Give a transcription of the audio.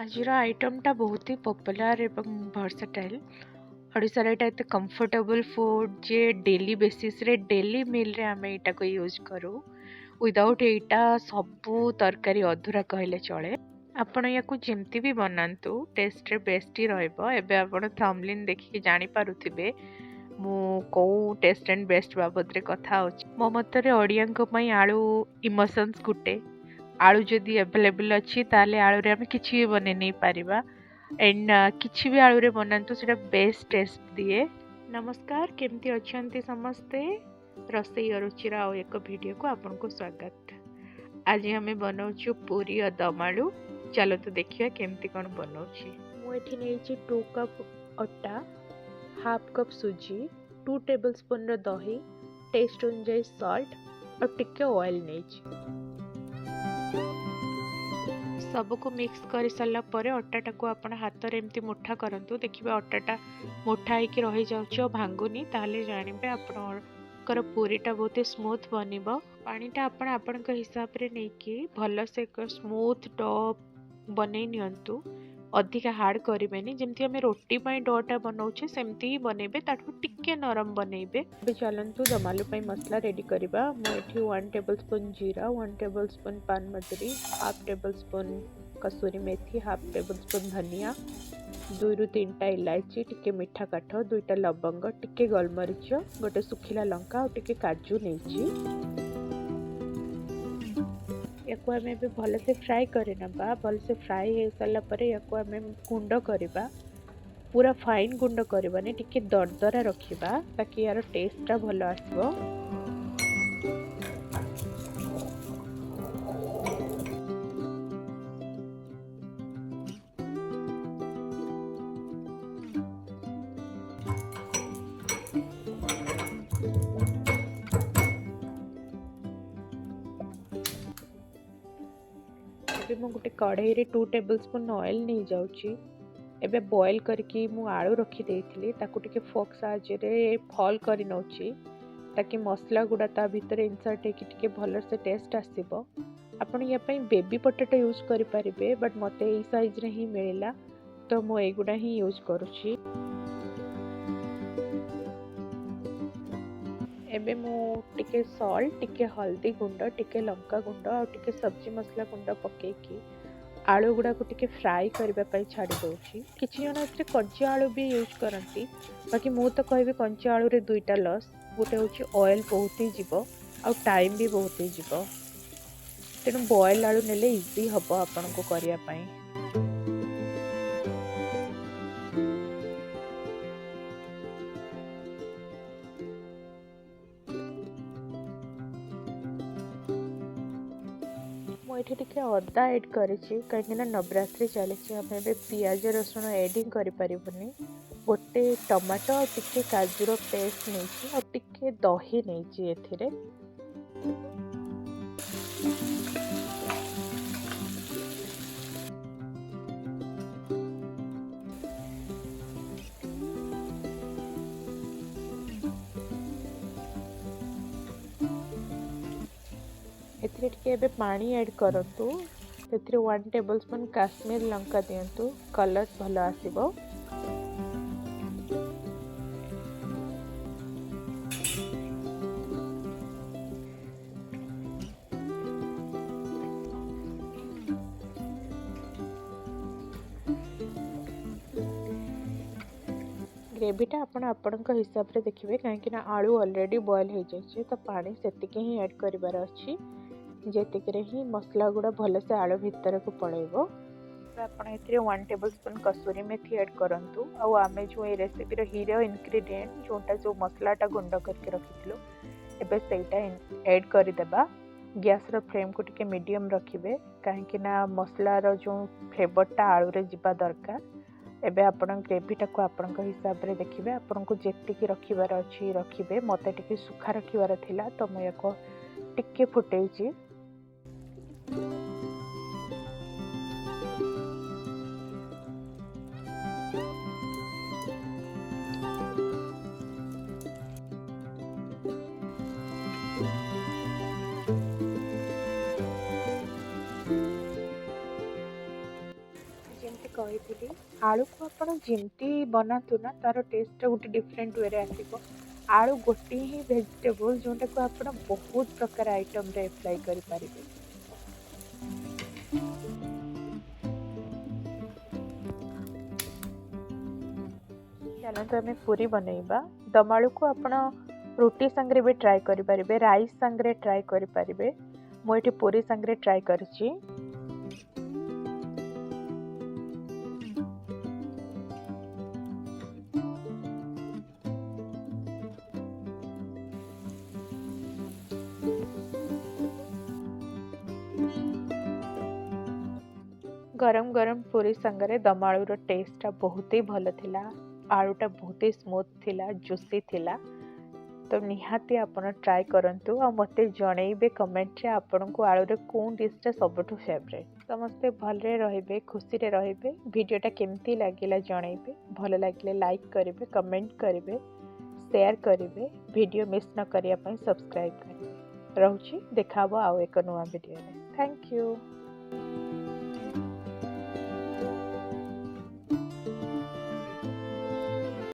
आजिर आइटमटा बहुत ही पॉपुलर एवं भर्साटाइल ओडिशार एटा एते कंफर्टेबल फूड जे डेली बेसिस रे डेली मील रे आमे एटा को यूज करू विदाउट एटा सबू तरकारी अधूरा कहले चले। आपण याकू जेमती भी बनांतु टेस्ट रे बेस्ट ही रहइबो। एबे आपण थंबनेल देखि जानि पारुथिबे मु को टेस्ट एंड बेस्ट बाबद रे कथा होछि। मो मतरे ओडियन को पई आलू इमोशंस गुटे आलू जदि अवेलेबल अच्छी ताले आलू रे आमे किछि भी बने नहीं पारिबा एंड किछि भी आलू रे बनांतु सेटा बेस्ट टेस्ट दिए। नमस्कार, केमती अछंती समस्ते। रसोई और रुचिरा और एक वीडियो को आपन को स्वागत। आज हमें बनाउछु पूरी और दम आलू। चलो तो देखिए केमती कोन बनाउछि। मु एठी नेछि 2 कप अटा, हाफ कप सूजी, 2 टेबलस्पून रो दही, टेस्ट अनुसार सॉल्ट और टिके ऑयल नेछि। सबको मिक्स कर सारा पर अटाटा को आपण हाथ रे एमती मुठा करंतु। देखिबे अटाटा मुठा होइके रहि जाउछ और भांगुनी, ताले जानिबे आपणकर पूरीटा बहुत स्मूथ बनिबो। पानीटा आपण आपणक हिसाब रे नेकी भल से स्मूथ डो बनै नियंतु। अधिका हार्ड करेनि, जमती आम रोटी डोटा बनाऊे सेमती ही बनइबे, ताठू टिके नरम बनइबे। अबे चलंतु दम आलू मसला रेडी करबा। मुझे 1 टेबलस्पून जीरा, 1 टेबलस्पून पान मधुरी, हाफ टेबलस्पून कसूरी मेथी, हाफ टेबलस्पून धनिया, 2 ରୁ 3टा इलायची, टिके मीठा काठ, 2टा लवंग, टिके गोलमरीच, गोटे सुखिला लंका और टिके काजू नेची। याको आम भल से फ्राए करे नबा। भल से फ्राए हो सारा पर याको आम गुंड करबा। पूरा फाइन गुंड करबानी, टिके दरदरा रखिबा ताकि यार टेस्टटा भल आसबो। ଏବେ ମୁଁ ଗୋଟେ କଢ଼େଇରେ 2 टेबलस्पून ऑयल नहीं जाउची। एबे बॉयल करके मु आलू रखी देइथिली, ताकू टिके फोक साहाय्य फॉल करी नउची ताकि मसला गुड़ा ता भीतर इंसर्ट हेकि टिके भल से टेस्ट आसीबो। आपण या पई बेबी पोटैटो यूज करि परिबे, बट मते एई साइज रे ही मिलिला तो मु एगुडा ही यूज करूची। एबे मु टिके सॉल्ट, टिके हल्दी गुंड, टिके लंका गुंड और टिके सब्जी मसला गुंड पकेकी आलू गुड़ा को टिके फ्राई करबा पई छाड़ी दउची। किछि जण एते कच्चा आलू भी यूज करंती, बाकी मु तो कहबे कच्चा आलू रे दुईटा लॉस। गोटे होची ऑयल बहुत ही जीवो और टाइम भी बहुत ही जीवो, तेणु बॉयल आलू नेले इजी हबो आपन को करिया पई। मुझे टिके अदा ऐड करेछि कहीं नवरात्रि चली। आम पियाज रसुण एडिंग करें। गोटे टमाटो और टिके काजूर पेस्ट नहीं और टिके दही नहीं एथिरे। एथिरे टिके एबे पानी ऐड करंतु। एथिरे 1 टेबलस्पून काश्मीर लंका दियंतु, कलर भल आसीबो। ग्रेवीटा आपण आपणक हिसाब रे देखिबे, कहीं आलू ऑलरेडी बॉयल हो जाए तो पानी सेतिके ही ऐड करिवार अछि, जेतिकरे ही मसला गुड़ा भल से आलू भितर को पड़ेबो। आपण एथिरे 1 टेबलस्पून कसूरी मेथी ऐड करंतु। आउ आमे जो ए रेसिपी रो हीरो इंग्रेडिएंट जोटा जो मसलाटा गुंड करके रखिथिलु, एबे सेटा ऐड करि देबा। गैस रो फ्लेम को टिके मीडियम रखिबे, काहेकि ना मसला रो जो फ्लेवरटा आलू रे जिबा दरकार। एबे आपण ग्रेवीटा को आपण हिसाब रे देखिबे, आपण को जेतिकी रखिबार अछि रखिबे। मते टिके सुखा रखिबार थिला तो मैं याको टिके फुटेइची। ଯେମିତି କହିଥିଲି ଆଳୁକୁ ଆପଣ ଯେମିତି ବନାନ୍ତୁ ନା ତାର ଟେଷ୍ଟଟା ଗୋଟେ ଡିଫରେଣ୍ଟ ୱେରେ ଆସିବ। ଆଳୁ ଗୋଟିଏ ହିଁ ଭେଜିଟେବୁଲ୍ ଯେଉଁଟାକୁ ଆପଣ ବହୁତ ପ୍ରକାର ଆଇଟମ୍ରେ ଆପ୍ଲାଏ କରିପାରିବେ। ଚାଲନ୍ତୁ ଆମେ ପୁରୀ ବନେଇବା। ଦମ୍ ଆଳୁକୁ ଆପଣ ରୁଟି ସାଙ୍ଗରେ ବି ଟ୍ରାଏ କରିପାରିବେ, ରାଇସ୍ ସାଙ୍ଗରେ ଟ୍ରାଏ କରିପାରିବେ। ମୁଁ ଏଠି ପୁରୀ ସାଙ୍ଗରେ ଟ୍ରାଏ କରିଛି। गरम गरम पूरी संगरे दम आलूर टेस्टा बहुत ही भल थिला। आलूटा बहुत ही स्मूथ थिला, जुसी थिला। तो निहाती आपण ट्राए करंतु आ मते जणैबे कमेंट रे आपन को आलूरे कोन डिशटा सबठु फेवरेट। समस्ते भलरे रहिबे, खुशी रे रहिबे। वीडियोटा केमती लागिला जणैबे। भल लागिले लाइक करिवे, कमेंट करिवे, शेयर करिवे। वीडियो मिस न करिया पई सब्सक्राइब करिवे। रहउची, देखाबो आउ एक नुवा वीडियो रे। Thank you.